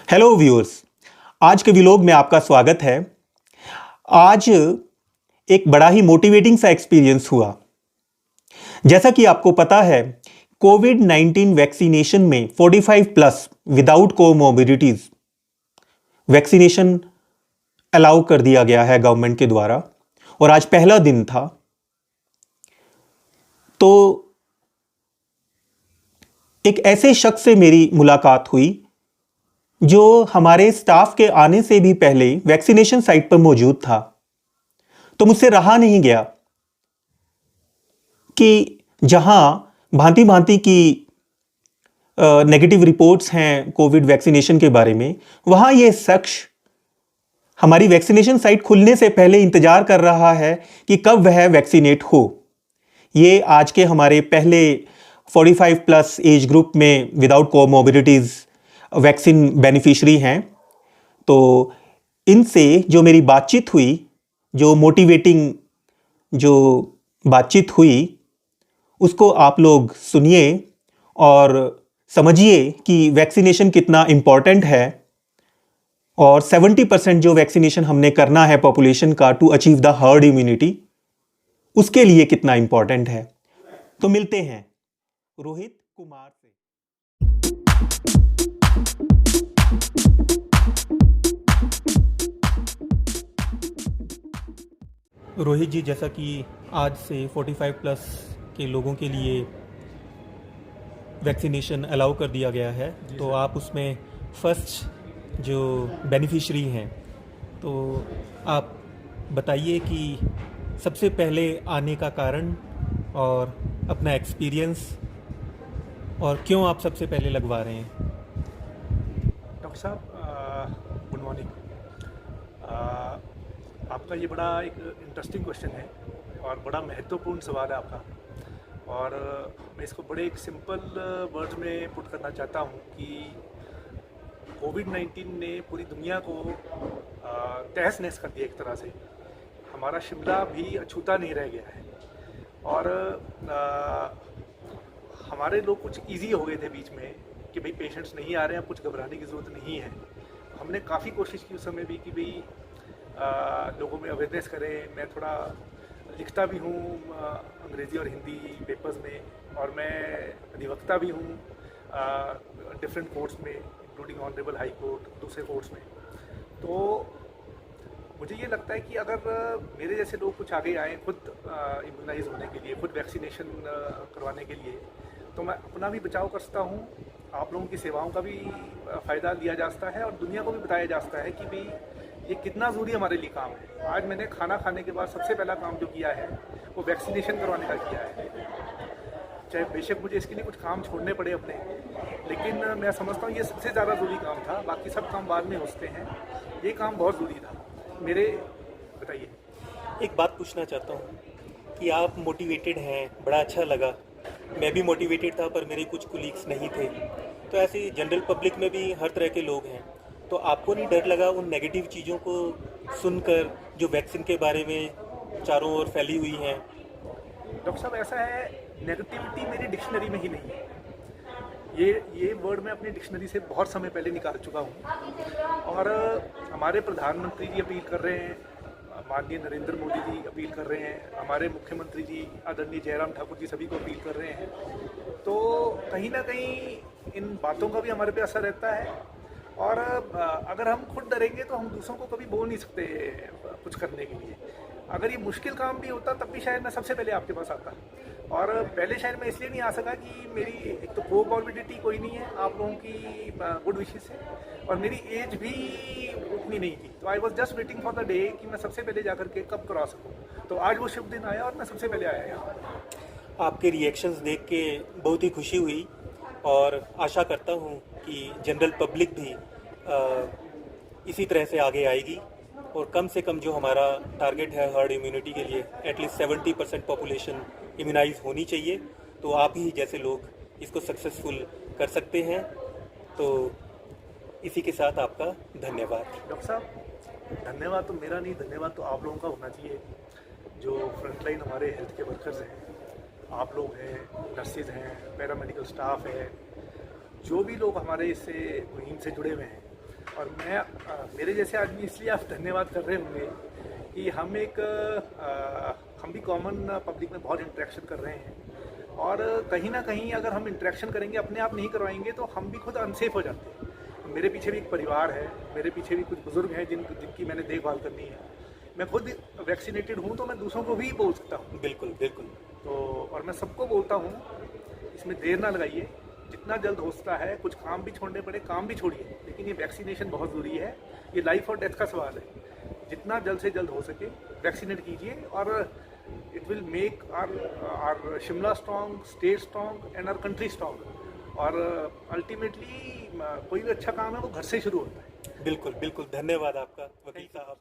Hello viewers. आज के vlog में आपका स्वागत है। आज एक बड़ा ही मोटिवेटिंग सा एक्सपीरियंस हुआ। जैसा कि आपको पता है, कोविड-19 वैक्सीनेशन में 45 plus without comorbidities vaccination allow कर दिया गया है गवर्नमेंट के द्वारा, और आज पहला दिन था। तो एक ऐसे शख्स से मेरी मुलाकात हुई जो हमारे स्टाफ के आने से भी पहले वैक्सीनेशन साइट पर मौजूद था। तो मुझसे रहा नहीं गया कि जहां भांति भांति की नेगेटिव रिपोर्ट्स हैं कोविड वैक्सीनेशन के बारे में, वहां यह शख्स हमारी वैक्सीनेशन साइट खुलने से पहले इंतजार कर रहा है कि कब वह वैक्सीनेट हो। ये आज के हमारे पहले 45 प्लस एज ग्रुप में विदाउट कोमोर्बिडिटीज वैक्सीन बेनिफिशरी हैं। तो इनसे जो मेरी बातचीत हुई, जो मोटिवेटिंग जो बातचीत हुई, उसको आप लोग सुनिए और समझिए कि वैक्सीनेशन कितना इम्पॉर्टेंट है, और 70% जो वैक्सीनेशन हमने करना है पॉपुलेशन का to achieve the herd immunity, उसके लिए कितना इम्पॉर्टेंट है। तो मिलते हैं रोहित कुमार से। रोहित जी, जैसा कि आज से 45 प्लस के लोगों के लिए वैक्सीनेशन अलाउ कर दिया गया है, तो आप उसमें फर्स्ट जो बेनिफिशरी हैं, तो आप बताइए कि सबसे पहले आने का कारण और अपना एक्सपीरियंस, और क्यों आप सबसे पहले लगवा रहे हैं। डॉक्टर साहब, गुड मॉर्निंग। आपका ये बड़ा एक इंटरेस्टिंग क्वेश्चन है और बड़ा महत्वपूर्ण सवाल है आपका। और मैं इसको बड़े एक सिंपल वर्ड में पुट करना चाहता हूँ कि कोविड-19 ने पूरी दुनिया को तहस नहस कर दिया एक तरह से। हमारा शिमला भी अछूता नहीं रह गया है, और हमारे लोग कुछ इजी हो गए थे बीच में कि भाई पेशेंट्स नहीं आ रहे हैं, कुछ घबराने की ज़रूरत नहीं है। हमने काफ़ी कोशिश की उस समय भी कि भाई लोगों में अवेयरनेस करें। मैं थोड़ा लिखता भी हूँ अंग्रेज़ी और हिंदी पेपर्स में, और मैं अधिवक्ता भी हूँ डिफरेंट कोर्ट्स में, इंक्लूडिंग ऑनरेबल हाई कोर्ट, दूसरे कोर्ट्स में। तो मुझे ये लगता है कि अगर मेरे जैसे लोग कुछ आगे आएँ खुद इम्यूनाइज होने के लिए, खुद वैक्सीनेशन करवाने के लिए, तो मैं अपना भी बचाव कर सकता हूँ, आप लोगों की सेवाओं का भी फ़ायदा लिया जा सकता है, और दुनिया को भी बताया जा सकता है कि भाई ये कितना ज़रूरी हमारे लिए काम है। आज मैंने खाना खाने के बाद सबसे पहला काम जो किया है वो वैक्सीनेशन करवाने का किया है। चाहे बेशक मुझे इसके लिए कुछ काम छोड़ने पड़े अपने, लेकिन मैं समझता हूँ ये सबसे ज़्यादा ज़रूरी काम था। बाकी सब काम बाद में हो सकते हैं, ये काम बहुत ज़रूरी था मेरे। बताइए। एक बात पूछना चाहता हूँ कि आप मोटिवेटेड हैं, बड़ा अच्छा लगा। मैं भी मोटिवेटेड था, पर मेरे कुछ कुलीग्स नहीं थे। तो ऐसे जनरल पब्लिक में भी हर तरह के लोग हैं, तो आपको नहीं डर लगा उन नेगेटिव चीज़ों को सुनकर जो वैक्सीन के बारे में चारों ओर फैली हुई हैं। डॉक्टर साहब, ऐसा है, नेगेटिविटी मेरी डिक्शनरी में ही नहीं है। ये वर्ड मैं अपनी डिक्शनरी से बहुत समय पहले निकाल चुका हूँ। और हमारे प्रधानमंत्री जी अपील कर रहे हैं, माननीय नरेंद्र मोदी जी अपील कर रहे हैं, हमारे मुख्यमंत्री जी आदरणीय जयराम ठाकुर जी सभी को अपील कर रहे हैं। तो कहीं ना कहीं इन बातों का भी हमारे पे असर रहता है, और अगर हम खुद डरेंगे तो हम दूसरों को कभी बोल नहीं सकते कुछ करने के लिए। अगर ये मुश्किल काम भी होता तब भी शायद मैं सबसे पहले आपके पास आता, और पहले शायद मैं इसलिए नहीं आ सका कि मेरी एक तो कोमॉर्बिडिटी कोई नहीं है आप लोगों की गुड विशेस से, और मेरी एज भी उतनी नहीं थी। तो I was just waiting for the day कि मैं सबसे पहले जाकर के कब करा सकूँ। तो आज वो शुभ दिन आया और मैं सबसे पहले आया यहाँ। आपके रिएक्शंस देख के बहुत ही खुशी हुई, और आशा करता हूँ कि जनरल पब्लिक भी इसी तरह से आगे आएगी, और कम से कम जो हमारा टारगेट है हर्ड इम्यूनिटी के लिए, एटलीस्ट 70% पॉपुलेशन इम्यूनाइज होनी चाहिए। तो आप ही जैसे लोग इसको सक्सेसफुल कर सकते हैं। तो इसी के साथ आपका धन्यवाद। डॉक्टर साहब, धन्यवाद तो मेरा नहीं, धन्यवाद तो आप लोगों का होना चाहिए, जो फ्रंटलाइन हमारे हेल्थ के वर्कर्स हैं। आप लोग हैं, नर्सेज हैं, पैरामेडिकल स्टाफ है, जो भी लोग हमारे इससे मुहिम से जुड़े हुए हैं, और मैं मेरे जैसे आदमी इसलिए आप धन्यवाद कर रहे होंगे कि हम भी कॉमन पब्लिक में बहुत इंटरेक्शन कर रहे हैं, और कहीं ना कहीं अगर हम इंटरेक्शन करेंगे, अपने आप नहीं करवाएंगे, तो हम भी खुद अनसेफ हो जाते हैं। मेरे पीछे भी एक परिवार है, मेरे पीछे भी कुछ बुजुर्ग हैं जिनकी मैंने देखभाल करनी है। मैं खुद वैक्सीनेटेड हूँ तो मैं दूसरों को भी बोल सकता हूँ। बिल्कुल बिल्कुल। तो और मैं सबको बोलता हूँ, इसमें देर ना लगाइए, जितना जल्द हो सकता है, कुछ काम भी छोड़ने पड़े काम भी छोड़िए, लेकिन ये वैक्सीनेशन बहुत ज़रूरी है। ये लाइफ और डेथ का सवाल है। जितना जल्द से जल्द हो सके वैक्सीनेट कीजिए, और it will make our Shimla strong, state strong and our country strong. और अल्टीमेटली कोई भी अच्छा काम है वो घर से शुरू होता है। बिल्कुल बिल्कुल, धन्यवाद आपका वकील साहब।